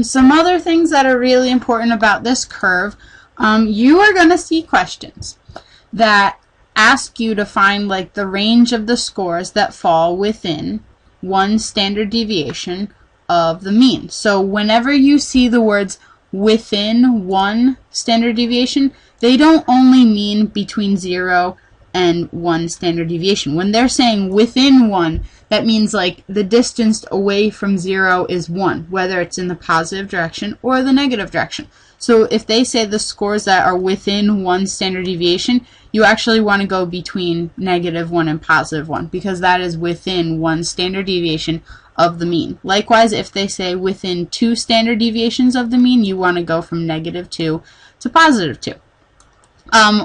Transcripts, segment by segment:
Some other things that are really important about this curve, you are going to see questions that ask you to find like the range of the scores that fall within one standard deviation of the mean. So whenever you see the words within one standard deviation, they don't only mean between 0 and 1 standard deviation. When they're saying within 1, that means like the distance away from 0 is 1, whether it's in the positive direction or the negative direction. So if they say the scores that are within 1 standard deviation, you actually want to go between -1 and +1, because that is within 1 standard deviation of the mean. Likewise, if they say within 2 standard deviations of the mean, you want to go from -2 to +2.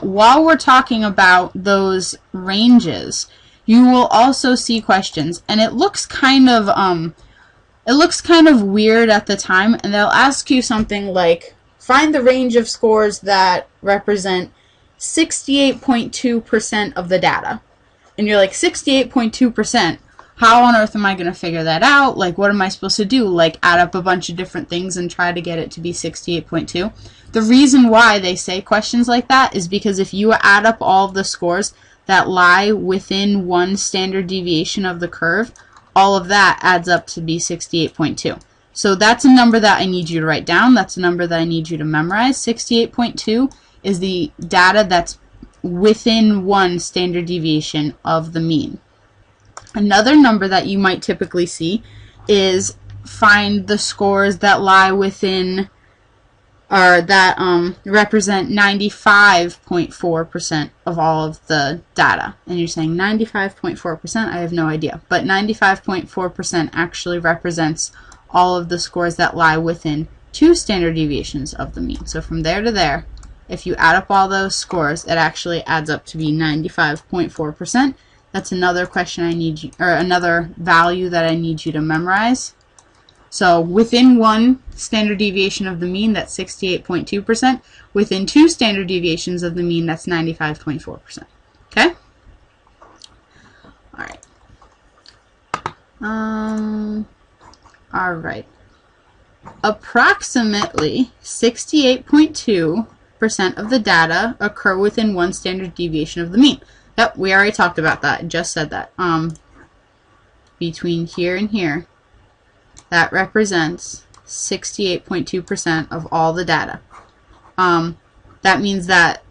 While we're talking about those ranges, you will also see questions, and it looks kind of weird at the time, and they'll ask you something like, find the range of scores that represent 68.2% of the data. And you're like, 68.2%? How on earth am I going to figure that out? Like, what am I supposed to do? Like, add up a bunch of different things and try to get it to be 68.2? The reason why they say questions like that is because if you add up all of the scores that lie within 1 standard deviation of the curve, all of that adds up to be 68.2. So that's a number that I need you to write down. That's a number that I need you to memorize. 68.2 is the data that's within 1 standard deviation of the mean. Another number that you might typically see is find the scores that lie within, or that represent 95.4% of all of the data. And you're saying 95.4%? I have no idea. But 95.4% actually represents all of the scores that lie within 2 standard deviations of the mean. So from there to there, if you add up all those scores, it actually adds up to be 95.4%. That's another question I need you, or another value that I need you to memorize. So within 1 standard deviation of the mean, that's 68.2%. Within 2 standard deviations of the mean, that's 95.4%. Okay? All right. All right. Approximately 68.2% of the data occur within 1 standard deviation of the mean. Yep, we already talked about that. I just said that. Between here and here, that represents 68.2% of all the data. That means that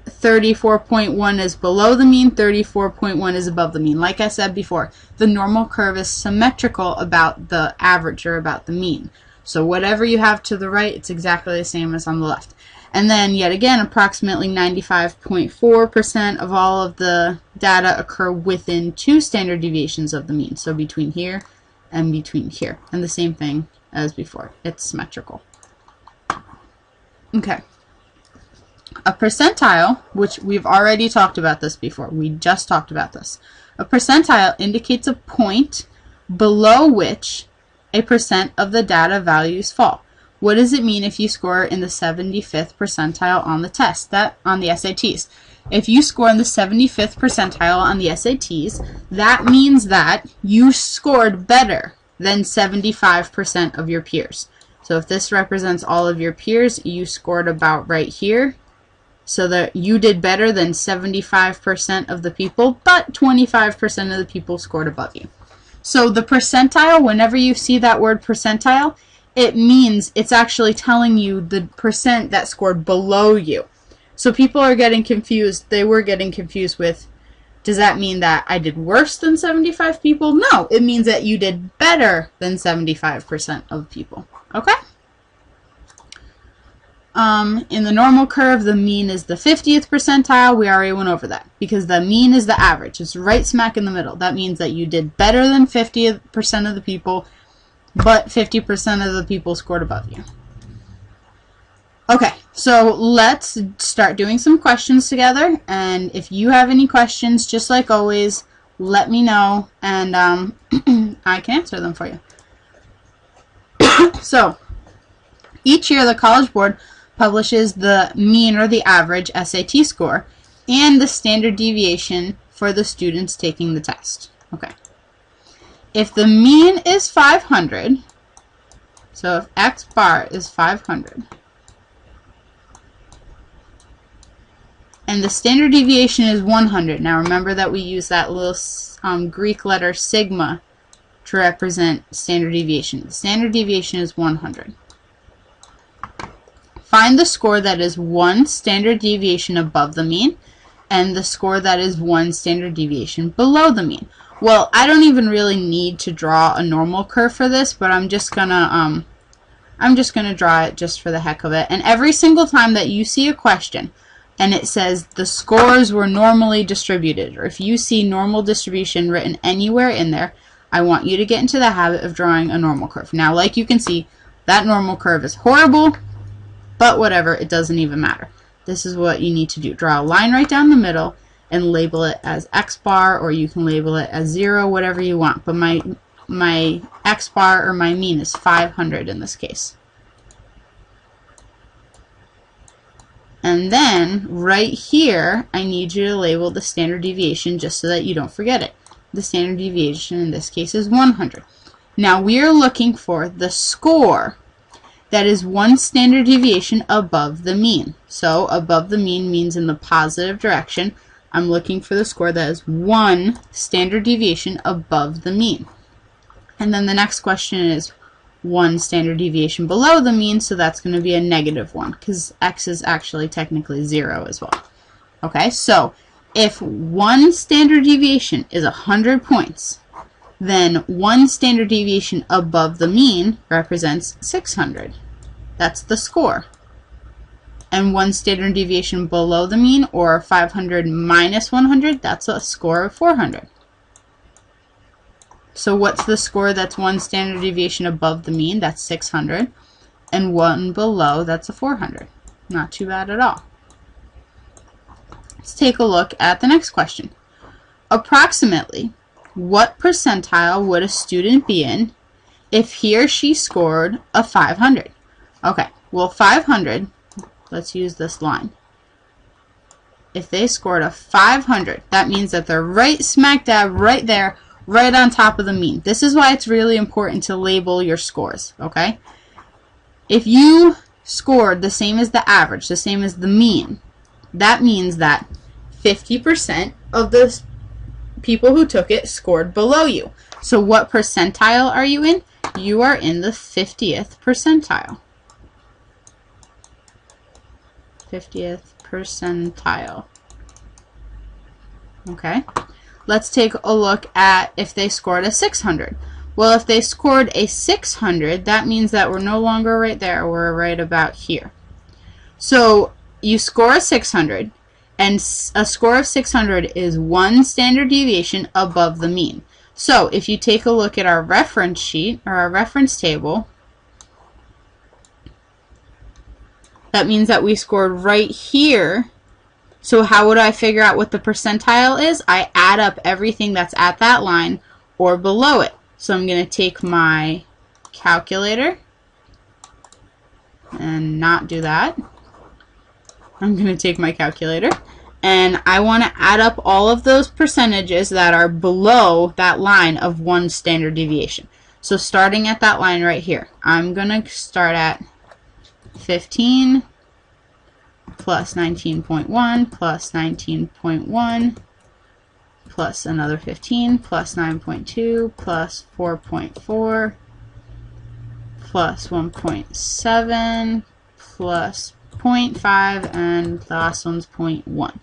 34.1 is below the mean, 34.1 is above the mean. Like I said before, the normal curve is symmetrical about the average, or about the mean. So whatever you have to the right, it's exactly the same as on the left. And then, yet again, approximately 95.4% of all of the data occur within 2 standard deviations of the mean. So between here and between here. And the same thing as before. It's symmetrical. Okay. A percentile, which we've already talked about this before. We just talked about this. A percentile indicates a point below which a percent of the data values fall. What does it mean if you score in the 75th percentile on the test, on the SATs? If you score in the 75th percentile on the SATs, that means that you scored better than 75% of your peers. So if this represents all of your peers, you scored about right here, so that you did better than 75% of the people, but 25% of the people scored above you. So the percentile, whenever you see that word percentile, it means it's actually telling you the percent that scored below you. So people are getting confused. They were getting confused with, does that mean that I did worse than 75 people? No, it means that you did better than 75% of people. Okay? In the normal curve, the mean is the 50th percentile. We already went over that, because the mean is the average. It's right smack in the middle. That means that you did better than 50% of the people, but 50% of the people scored above you. Okay, so let's start doing some questions together, and if you have any questions, just like always, let me know, and I can answer them for you. So, each year the College Board publishes the mean, or the average SAT score, and the standard deviation for the students taking the test. Okay. If the mean is 500, So if x bar is 500, and the standard deviation is 100. Now remember that we use that little Greek letter sigma to represent standard deviation. The standard deviation is 100. Find the score that is 1 standard deviation above the mean and the score that is 1 standard deviation below the mean. Well, I don't even really need to draw a normal curve for this, but I'm just gonna draw it just for the heck of it. And every single time that you see a question and it says the scores were normally distributed, or if you see normal distribution written anywhere in there, I want you to get into the habit of drawing a normal curve. Now, like you can see, that normal curve is horrible, but whatever, it doesn't even matter. This is what you need to do. Draw a line right down the middle and label it as x bar, or you can label it as 0, whatever you want. But my x bar, or my mean, is 500 in this case. And then right here, I need you to label the standard deviation just so that you don't forget it. The standard deviation in this case is 100. Now we are looking for the score that is 1 standard deviation above the mean. So above the mean means in the positive direction. I'm looking for the score that is 1 standard deviation above the mean. And then the next question is 1 standard deviation below the mean, so that's going to be a -1 because x is actually technically 0 as well. Okay, so if 1 standard deviation is 100 points, then 1 standard deviation above the mean represents 600. That's the score. And 1 standard deviation below the mean, or 500 minus 100, that's a score of 400. So what's the score that's 1 standard deviation above the mean? That's 600. And 1 below, that's a 400. Not too bad at all. Let's take a look at the next question. Approximately, what percentile would a student be in if he or she scored a 500? Okay, well 500, let's use this line. If they scored a 500, that means that they're right smack dab right there, right on top of the mean. This is why it's really important to label your scores, okay? If you scored the same as the average, the same as the mean, that means that 50% of the people who took it scored below you. So what percentile are you in? You are in the 50th percentile. 50th percentile. Okay, let's take a look at if they scored a 600. Well, if they scored a 600, that means that we're no longer right there, we're right about here. So you score a 600, and a score of 600 is 1 standard deviation above the mean. So if you take a look at our reference sheet, or our reference table, that means that we scored right here. So how would I figure out what the percentile is? I add up everything that's at that line or below it. So I'm going to take my calculator and not do that. I'm going to take my calculator and I want to add up all of those percentages that are below that line of 1 standard deviation. So starting at that line right here, I'm going to start at 15 plus 19.1 plus 19.1 plus another 15 plus 9.2 plus 4.4 plus 1.7 plus 0.5, and the last one's 0.1.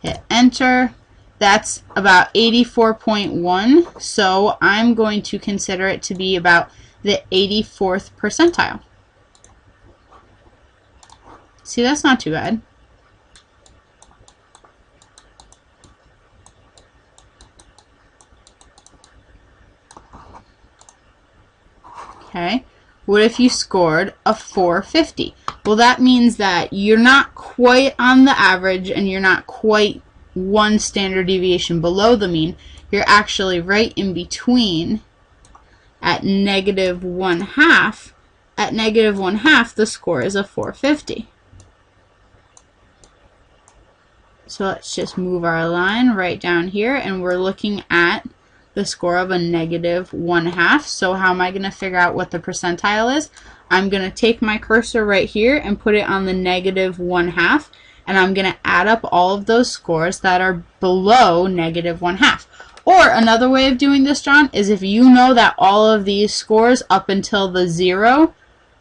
Hit enter. That's about 84.1, so I'm going to consider it to be about the 84th percentile. See, that's not too bad. Okay, what if you scored a 450? Well, that means that you're not quite on the average and you're not quite 1 standard deviation below the mean. You're actually right in between at -1/2. At -1/2, the score is a 450. So let's just move our line right down here, and we're looking at the score of a -1/2. So how am I going to figure out what the percentile is? I'm going to take my cursor right here and put it on the -1/2, and I'm going to add up all of those scores that are below -1/2. Or another way of doing this, John, is if you know that all of these scores up until the 0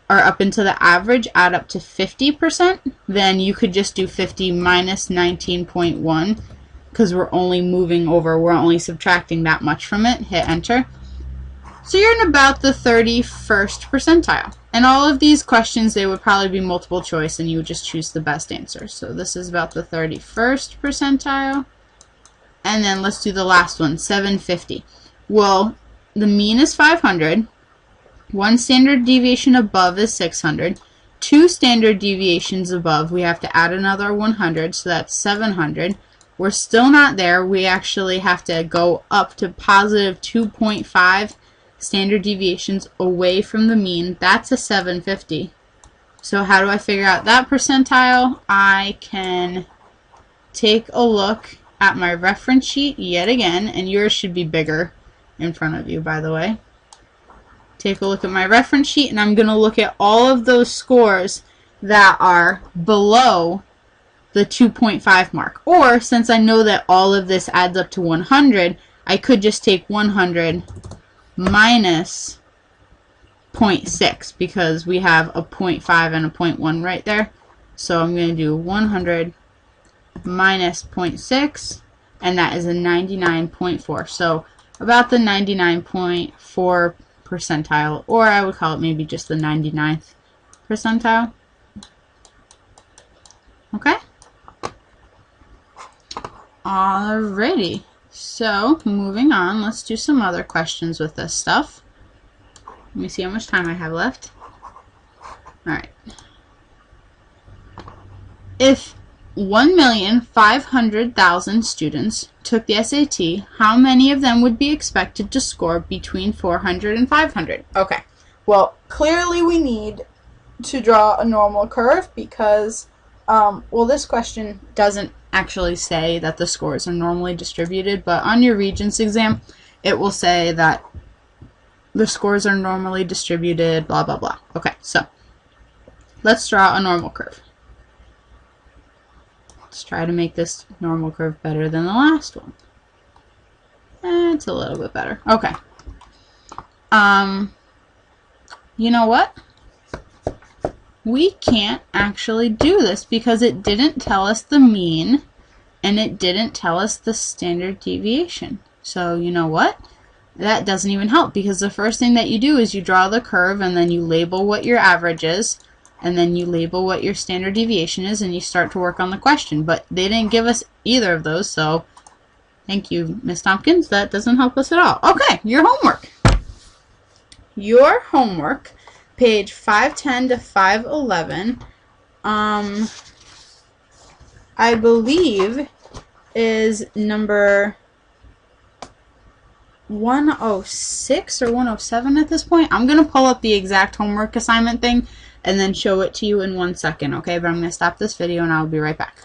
or up into the average add up to 50%, then you could just do 50 minus 19.1, because we're only moving over, we're only subtracting that much from it. Hit enter. So you're in about the 31st percentile. And all of these questions, they would probably be multiple choice, and you would just choose the best answer. So this is about the 31st percentile. And then let's do the last one, 750. Well, the mean is 500. One standard deviation above is 600. Two standard deviations above, we have to add another 100, so that's 700. We're still not there. We actually have to go up to positive 2.5 standard deviations away from the mean. That's a 750. So how do I figure out that percentile? I can take a look at my reference sheet yet again, and yours should be bigger in front of you, by the way. Take a look at my reference sheet, and I'm going to look at all of those scores that are below the 2.5 mark. Or, since I know that all of this adds up to 100, I could just take 100 minus 0.6, because we have a 0.5 and a 0.1 right there. So I'm going to do 100 minus 0.6, and that is a 99.4. So about the 99.4 percentile, or I would call it maybe just the 99th percentile. Okay? Alrighty. So, moving on, let's do some other questions with this stuff. Let me see how much time I have left. Alright. If 1,500,000 students took the SAT, how many of them would be expected to score between 400 and 500? Okay, well, clearly we need to draw a normal curve because, well, this question doesn't actually say that the scores are normally distributed, but on your Regents exam, it will say that the scores are normally distributed, blah, blah, blah. Okay, so let's draw a normal curve. Let's try to make this normal curve better than the last one. It's a little bit better. Okay. You know what? We can't actually do this because it didn't tell us the mean and it didn't tell us the standard deviation. So you know what? That doesn't even help, because the first thing that you do is you draw the curve and then you label what your average is, and then you label what your standard deviation is, and you start to work on the question. But they didn't give us either of those, so thank you, Miss Tompkins. That doesn't help us at all. Okay, your homework. Your homework, page 510 to 511, I believe is number 106 or 107 at this point. I'm going to pull up the exact homework assignment thing and then show it to you in 1 second, okay? But I'm going to stop this video and I'll be right back.